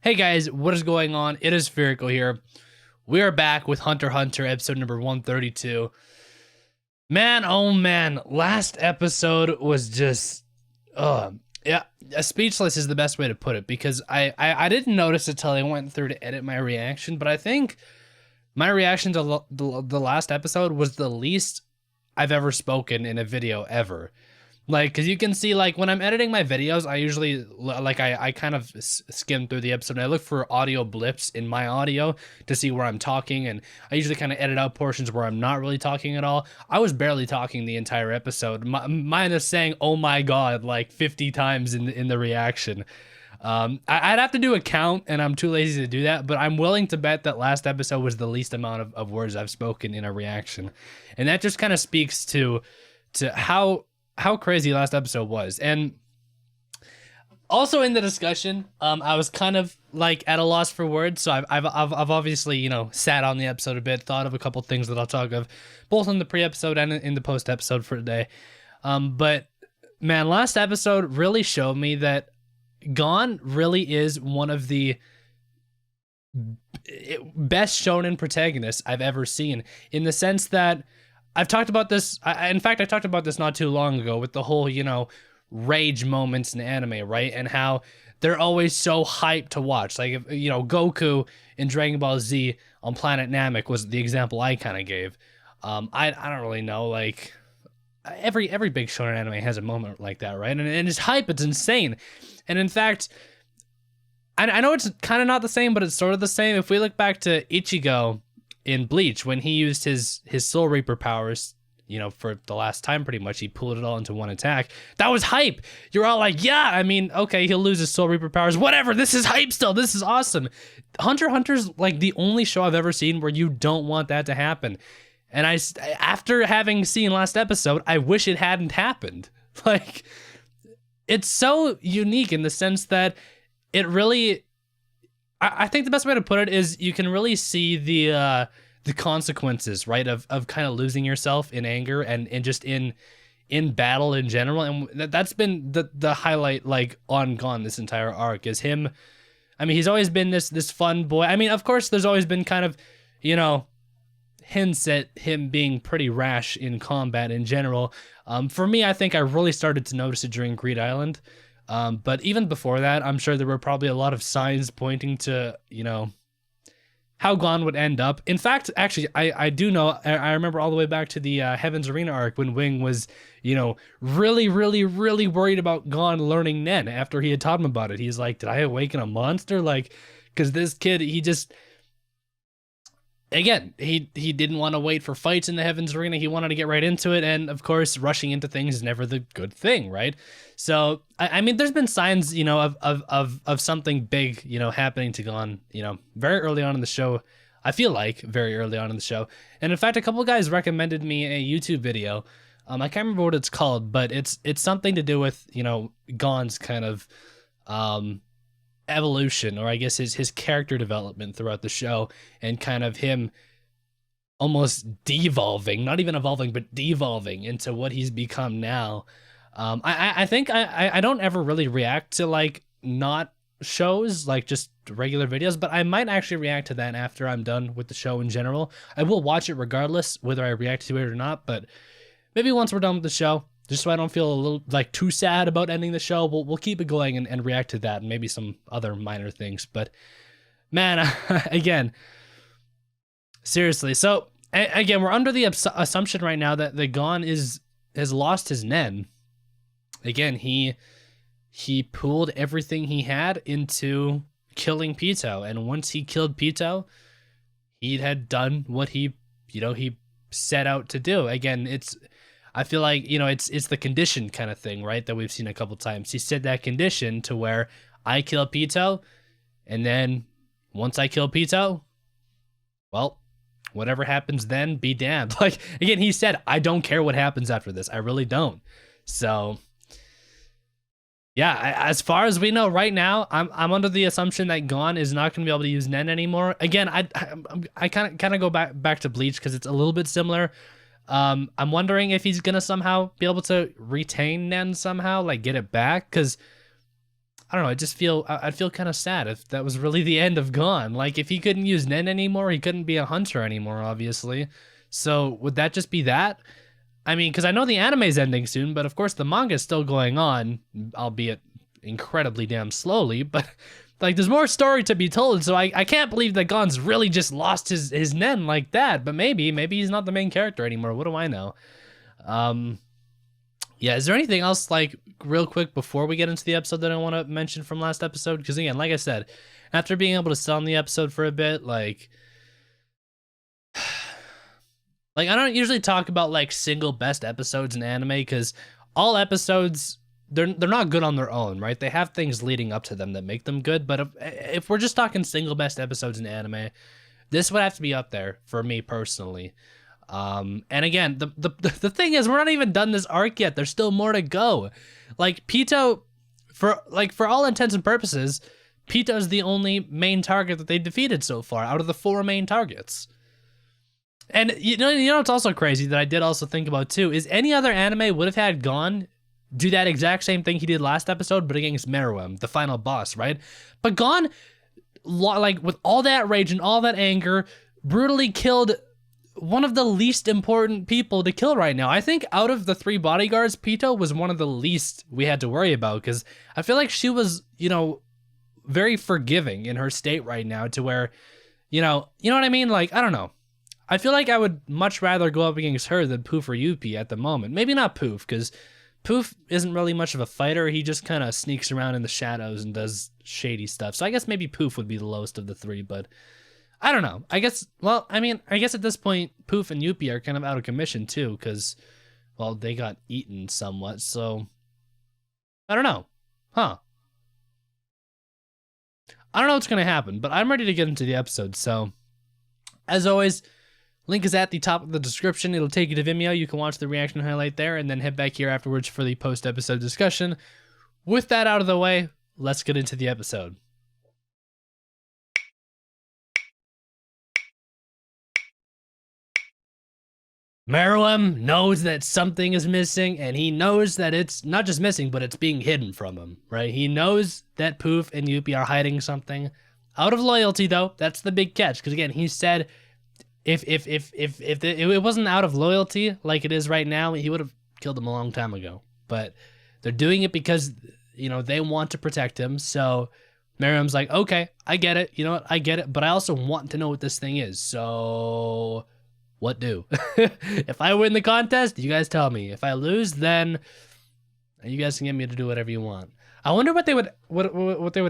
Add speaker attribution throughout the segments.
Speaker 1: Hey guys, what is going on? It is Spherical here. We are back with Hunter x Hunter episode number 132. Man, oh man, last episode was just, yeah, speechless is the best way to put it because I didn't notice it till I went through to edit my reaction, but I think my reaction to the last episode was the least I've ever spoken in a video ever. Like, because you can see, like, when I'm editing my videos, I usually, like, I kind of skim through the episode, and I look for audio blips in my audio to see where I'm talking, and I usually kind of edit out portions where I'm not really talking at all. I was barely talking the entire episode, minus saying, oh my god, like, 50 times in the reaction. I'd have to do a count, and I'm too lazy to do that, but I'm willing to bet that last episode was the least amount of words I've spoken in a reaction. And that just kind of speaks to how crazy last episode was. And also in the discussion, I was kind of like at a loss for words. So I've obviously, you know, sat on the episode a bit, thought of a couple things that I'll talk of both in the pre-episode and in the post-episode for today. But man, last episode really showed me that Gon really is one of the best shonen protagonists I've ever seen, in the sense that I've talked about this. In fact, I talked about this not too long ago with the whole, you know, rage moments in anime, right? And how they're always so hyped to watch. Like, if, you know, Goku in Dragon Ball Z on Planet Namek was the example I kind of gave. I don't really know. Like, every big shonen anime has a moment like that, right? And it's hype. It's insane. And in fact, I know it's kind of not the same, but it's sort of the same. If we look back to Ichigo in Bleach, when he used his Soul Reaper powers, you know, for the last time, pretty much, he pulled it all into one attack. That was hype. You're all like, yeah, I mean, okay, he'll lose his Soul Reaper powers, whatever. This is hype still. This is awesome. Hunter x Hunter's like the only show I've ever seen where you don't want that to happen. And after having seen last episode, I wish it hadn't happened. Like, it's so unique in the sense that it really, I think the best way to put it is you can really see the consequences, right, of kind of losing yourself in anger and just in battle in general. And that's been the highlight, like, on Gon this entire arc, is him. I mean, he's always been this fun boy. I mean, of course, there's always been kind of, you know, hints at him being pretty rash in combat in general. For me, I think I really started to notice it during Greed Island. But even before that, I'm sure there were probably a lot of signs pointing to, you know, how Gon would end up. In fact, actually, I do know, I remember all the way back to the Heaven's Arena arc when Wing was, you know, really worried about Gon learning Nen after he had taught him about it. He's like, did I awaken a monster? Like, because this kid, he just, again, he didn't want to wait for fights in the Heaven's Arena. He wanted to get right into it. And of course, rushing into things is never the good thing, right? So, I mean, there's been signs, you know, of something big, you know, happening to Gon, you know, very early on in the show. I feel like very early on in the show. And in fact, a couple of guys recommended me a YouTube video. I can't remember what it's called, but it's something to do with, you know, Gon's kind of evolution, or I guess his character development throughout the show, and kind of him almost devolving, not even evolving, but devolving into what he's become now. I think I don't ever really react to, like, not shows, like just regular videos, but I might actually react to that after I'm done with the show in general. I will watch it regardless whether I react to it or not, but maybe once we're done with the show, just so I don't feel a little, like, too sad about ending the show, we'll keep it going and react to that and maybe some other minor things. But man, again, seriously. So again, we're under the assumption right now that the Gon has lost his Nen. Again, he pooled everything he had into killing Pitou, and once he killed Pitou, he had done what he set out to do. Again, I feel like, you know, it's the condition kind of thing, right, that we've seen a couple times. He set that condition to where I kill Pitou, and then once I kill Pitou, well, whatever happens then, be damned. Like, again, he said, I don't care what happens after this. I really don't. So yeah, as far as we know right now, I'm under the assumption that Gon is not going to be able to use Nen anymore. Again, I kind of go back to Bleach because it's a little bit similar. I'm wondering if he's gonna somehow be able to retain Nen somehow, like get it back, because I don't know. I'd feel kind of sad if that was really the end of Gon. Like if he couldn't use Nen anymore, he couldn't be a hunter anymore, obviously. So would that just be that? I mean, because I know the anime's ending soon, but of course the manga's still going on, albeit incredibly damn slowly. But like, there's more story to be told, so I can't believe that Gon's really just lost his Nen like that. But maybe he's not the main character anymore. What do I know? Yeah, is there anything else, like, real quick before we get into the episode that I want to mention from last episode? Because, again, like I said, after being able to sit on the episode for a bit, like, I don't usually talk about, like, single best episodes in anime, because all episodes, they're not good on their own, right? They have things leading up to them that make them good, but if we're just talking single best episodes in anime, this would have to be up there for me personally. And again, the thing is, we're not even done this arc yet. There's still more to go. Like Pitou, for all intents and purposes, Pitou's the only main target that they defeated so far out of the 4 main targets. And you know what's also crazy that I did also think about too is any other anime would have had Gon do that exact same thing he did last episode, but against Meruem, the final boss, right? But Gon, like with all that rage and all that anger, brutally killed one of the least important people to kill right now. I think out of the 3 bodyguards, Pitou was one of the least we had to worry about, because I feel like she was, very forgiving in her state right now, to where, you know what I mean? Like, I don't know. I feel like I would much rather go up against her than Poof or Youpi at the moment. Maybe not Poof, because Poof isn't really much of a fighter. He just kind of sneaks around in the shadows and does shady stuff. So I guess maybe Poof would be the lowest of the 3, but I don't know. I guess at this point, Poof and Youpi are kind of out of commission too, because, well, they got eaten somewhat, so I don't know. Huh. I don't know what's going to happen, but I'm ready to get into the episode, so as always, link is at the top of the description. It'll take you to Vimeo. You can watch the reaction highlight there, and then head back here afterwards for the post-episode discussion. With that out of the way, let's get into the episode. Meruem knows that something is missing, and he knows that it's not just missing, but it's being hidden from him, right? He knows that Poof and Youpi are hiding something. Out of loyalty, though, that's the big catch, because again, he said if it wasn't out of loyalty like it is right now, he would have killed him a long time ago. But they're doing it because, they want to protect him, so Meruem's like, okay, I get it, I get it, but I also want to know what this thing is, so what do? If I win the contest, you guys tell me. If I lose, then you guys can get me to do whatever you want. I wonder what they would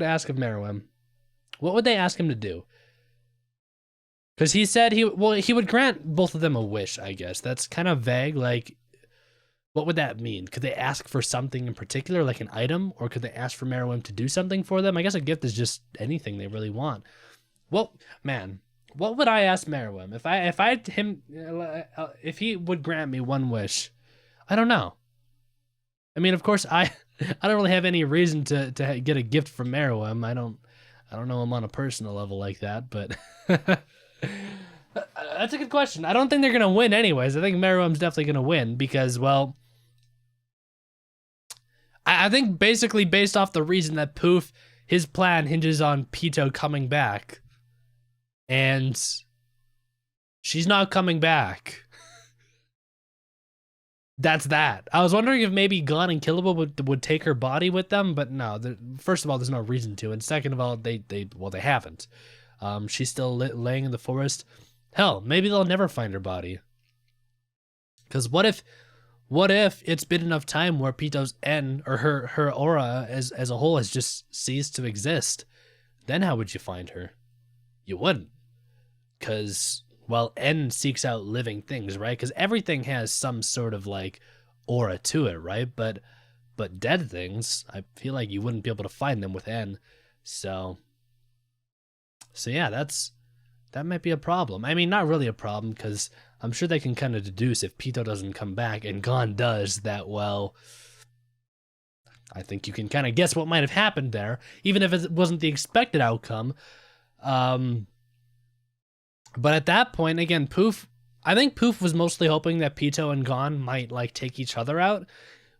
Speaker 1: ask of Meruem. What would they ask him to do? Because he said he would grant both of them a wish, I guess. That's kind of vague. Like, what would that mean? Could they ask for something in particular, like an item? Or could they ask for Meruem to do something for them? I guess a gift is just anything they really want. Well, man, what would I ask Meruem if he would grant me one wish? I don't know. I mean, of course, I don't really have any reason to get a gift from Meruem. I don't know him on a personal level like that, but that's a good question. I don't think they're gonna win anyways. I think Meruem's definitely gonna win because, well, I think basically based off the reason that Poof, his plan hinges on Pitou coming back. And she's not coming back. That's that. I was wondering if maybe Gon and Killua would take her body with them, but no. First of all, there's no reason to, and second of all, they haven't. She's still laying in the forest. Hell, maybe they'll never find her body. Because what if it's been enough time where Pitou's N, or her aura as a whole, has just ceased to exist? Then how would you find her? You wouldn't. Because, well, N seeks out living things, right? Because everything has some sort of, like, aura to it, right? But dead things, I feel like you wouldn't be able to find them with N. So yeah, that might be a problem. I mean, not really a problem, because I'm sure they can kind of deduce if Pitou doesn't come back and Gon does that, well, I think you can kind of guess what might have happened there, even if it wasn't the expected outcome. But at that point, again, I think Poof was mostly hoping that Pitou and Gon might, like, take each other out.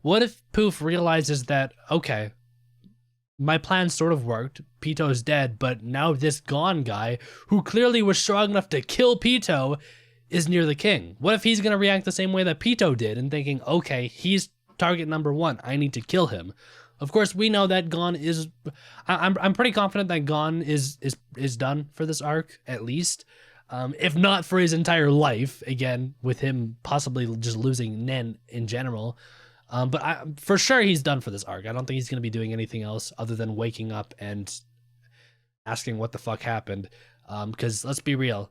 Speaker 1: What if Poof realizes that, okay, my plan sort of worked. Pito's dead, but now this Gon guy, who clearly was strong enough to kill Pito, is near the king. What if he's gonna react the same way that Pito did and thinking, okay, he's target number one, I need to kill him. Of course, we know that Gon is. I'm pretty confident that Gon is done for this arc, at least, if not for his entire life. Again, with him possibly just losing Nen in general, but for sure he's done for this arc. I don't think he's gonna be doing anything else other than waking up and asking what the fuck happened. Because let's be real,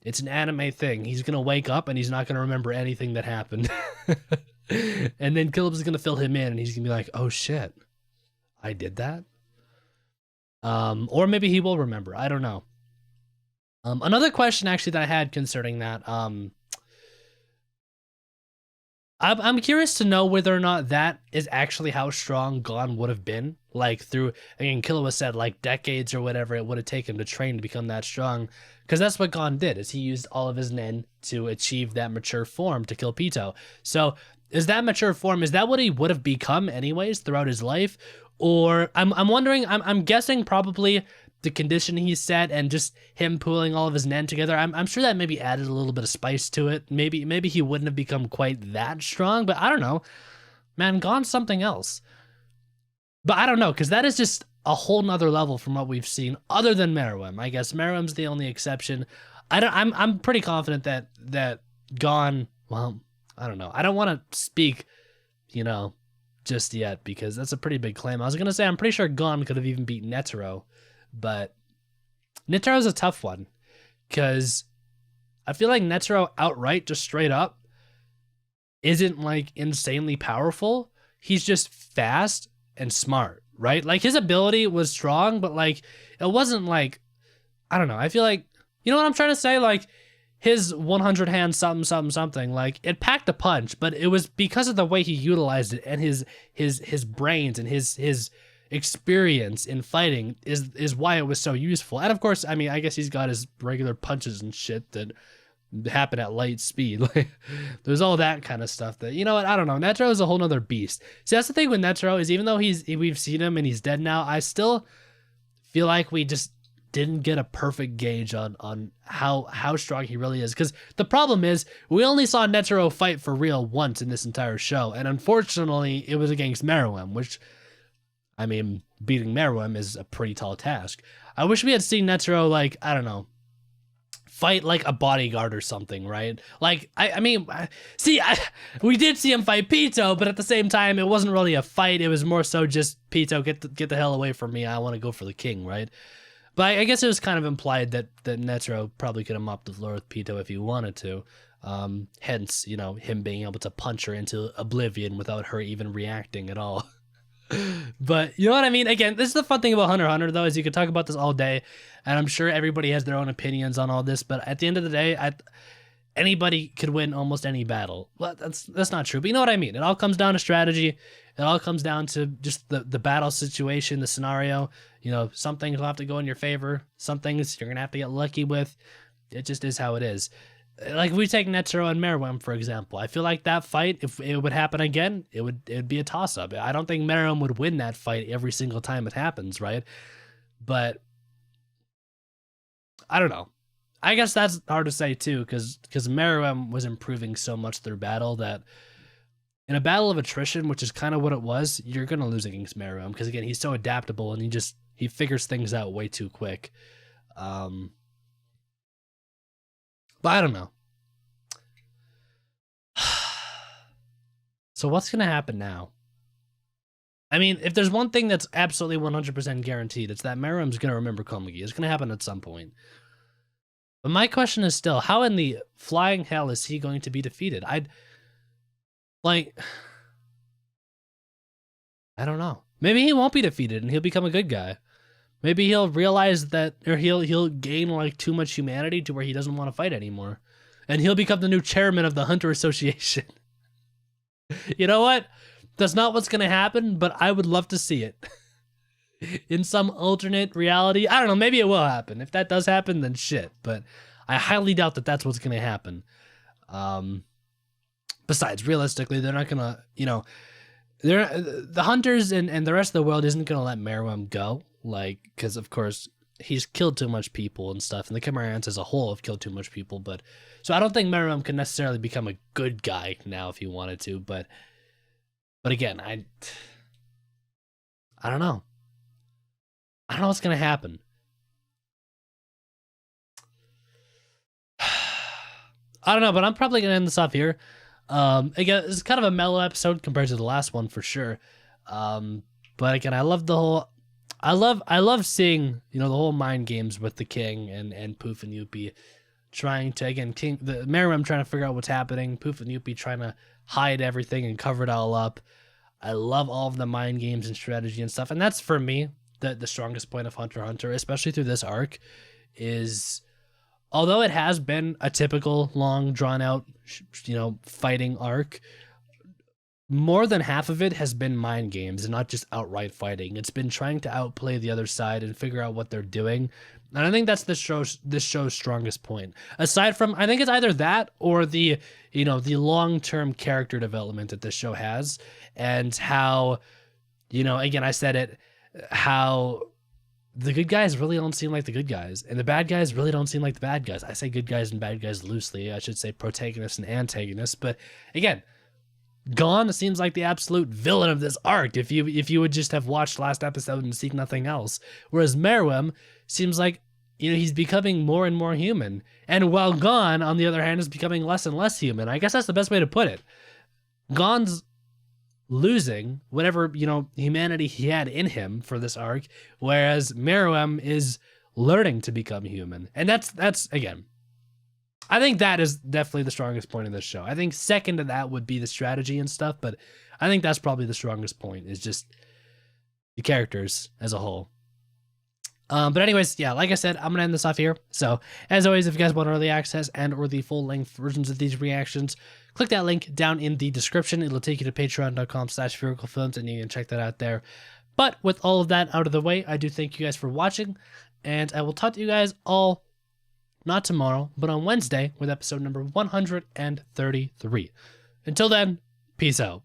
Speaker 1: it's an anime thing. He's gonna wake up and he's not gonna remember anything that happened. And then Caleb is gonna fill him in, and he's gonna be like, "Oh shit, I did that." Or maybe he will remember. I don't know. Another question actually that I had concerning that. I'm curious to know whether or not that is actually how strong Gon would have been. Like through, again, Killua said like decades or whatever it would have taken to train to become that strong. Because that's what Gon did, is he used all of his Nen to achieve that mature form to kill Pito. So is that mature form, is that what he would have become anyways throughout his life? Or I'm wondering, I'm guessing probably the condition he set and just him pooling all of his Nen together, I'm sure that maybe added a little bit of spice to it. Maybe he wouldn't have become quite that strong, but I don't know. Man, Gon's something else. But I don't know, because that is just a whole nother level from what we've seen, other than Meruem. I guess Meruem's the only exception. I'm pretty confident that Gon, well, I don't know. I don't want to speak, just yet, because that's a pretty big claim. I was gonna say I'm pretty sure Gon could have even beat Netero, but Netero's a tough one, because I feel like Netero outright, just straight up, isn't like insanely powerful. He's just fast and smart, right? Like his ability was strong, but like it wasn't like, I don't know. I feel like, you know what I'm trying to say? Like his 100 hand something, like it packed a punch, but it was because of the way he utilized it, and his brains and his experience in fighting is why it was so useful. And of course, I mean, I guess he's got his regular punches and shit that happen at light speed. Like there's all that kind of stuff that, you know what, I don't know. Netero is a whole nother beast. See, that's the thing with Netero, is even though we've seen him and he's dead now, I still feel like we just didn't get a perfect gauge on how strong he really is. Because the problem is, we only saw Netero fight for real once in this entire show, and unfortunately it was against Meruem, which, I mean, beating Meruem is a pretty tall task. I wish we had seen Netero, like, I don't know, fight like a bodyguard or something, right? Like, I mean, see, we did see him fight Pito, but at the same time, it wasn't really a fight. It was more so just, Pito, get the hell away from me. I want to go for the king, right? But I guess it was kind of implied that Netero probably could have mopped the floor with Pito if he wanted to. Hence, him being able to punch her into oblivion without her even reacting at all. But you know what I mean? Again, this is the fun thing about Hunter x Hunter, though, is you could talk about this all day, and I'm sure everybody has their own opinions on all this, but at the end of the day, anybody could win almost any battle. Well, that's not true, but you know what I mean? It all comes down to strategy. It all comes down to just the battle situation, the scenario. Some things will have to go in your favor. Some things you're going to have to get lucky with. It just is how it is. Like, if we take Netero and Meruem, for example, I feel like that fight, if it would happen again, it would be a toss-up. I don't think Meruem would win that fight every single time it happens, right? But I don't know. I guess that's hard to say too, because Meruem was improving so much through battle that in a battle of attrition, which is kind of what it was, you're gonna lose against Meruem, because again, he's so adaptable and he figures things out way too quick. But I don't know. So what's gonna happen now? I mean, if there's one thing that's absolutely 100% guaranteed, it's that Meruem's gonna remember Komugi. It's gonna happen at some point. But my question is still, how in the flying hell is he going to be defeated? I don't know. Maybe he won't be defeated and he'll become a good guy. Maybe he'll realize that, or he'll gain like too much humanity to where he doesn't want to fight anymore, and he'll become the new chairman of the Hunter Association. You know what? That's not what's gonna happen, but I would love to see it. In some alternate reality, I don't know, maybe it will happen. If that does happen, then shit, but I highly doubt that that's what's gonna happen. Besides, realistically, they're not gonna, the hunters and the rest of the world isn't gonna let Meruem go, like, because of course he's killed too much people and stuff, and the Cimmerians as a whole have killed too much people. But so I don't think Meruem can necessarily become a good guy now if he wanted to. But again, I don't know. I don't know what's gonna happen. I don't know, but I'm probably gonna end this off here. Again, it's kind of a mellow episode compared to the last one for sure. But again, I love seeing, you know, the whole mind games with the king and Poof and Yuppie trying to, again, Meruem trying to figure out what's happening, Poof and Yuppie trying to hide everything and cover it all up. I love all of the mind games and strategy and stuff, and that's for me the strongest point of Hunter x Hunter, especially through this arc, is although it has been a typical long drawn out, you know, fighting arc, more than half of it has been mind games and not just outright fighting. It's been trying to outplay the other side and figure out what they're doing. And I think that's this show's strongest point. Aside from, I think it's either that or the, you know, the long-term character development that this show has, and how, you know, again, I said it, how the good guys really don't seem like the good guys, and the bad guys really don't seem like the bad guys. I say good guys and bad guys loosely. I should say protagonists and antagonists. But again, Gon seems like the absolute villain of this arc if you would just have watched last episode and seek nothing else. Whereas Meruem seems like, you know, he's becoming more and more human. And while Gon, on the other hand, is becoming less and less human. I guess that's the best way to put it. Gon's losing whatever, you know, humanity he had in him for this arc, whereas Meruem is learning to become human. And that's again, I think that is definitely the strongest point of this show. I think second to that would be the strategy and stuff, but I think that's probably the strongest point, is just the characters as a whole. But anyways, yeah, like I said, I'm gonna end this off here. So as always, if you guys want early access and or the full-length versions of these reactions, click that link down in the description. It'll take you to patreon.com/sphericalfilms, and you can check that out there. But with all of that out of the way, I do thank you guys for watching, and I will talk to you guys all, not tomorrow, but on Wednesday with episode number 133. Until then, peace out.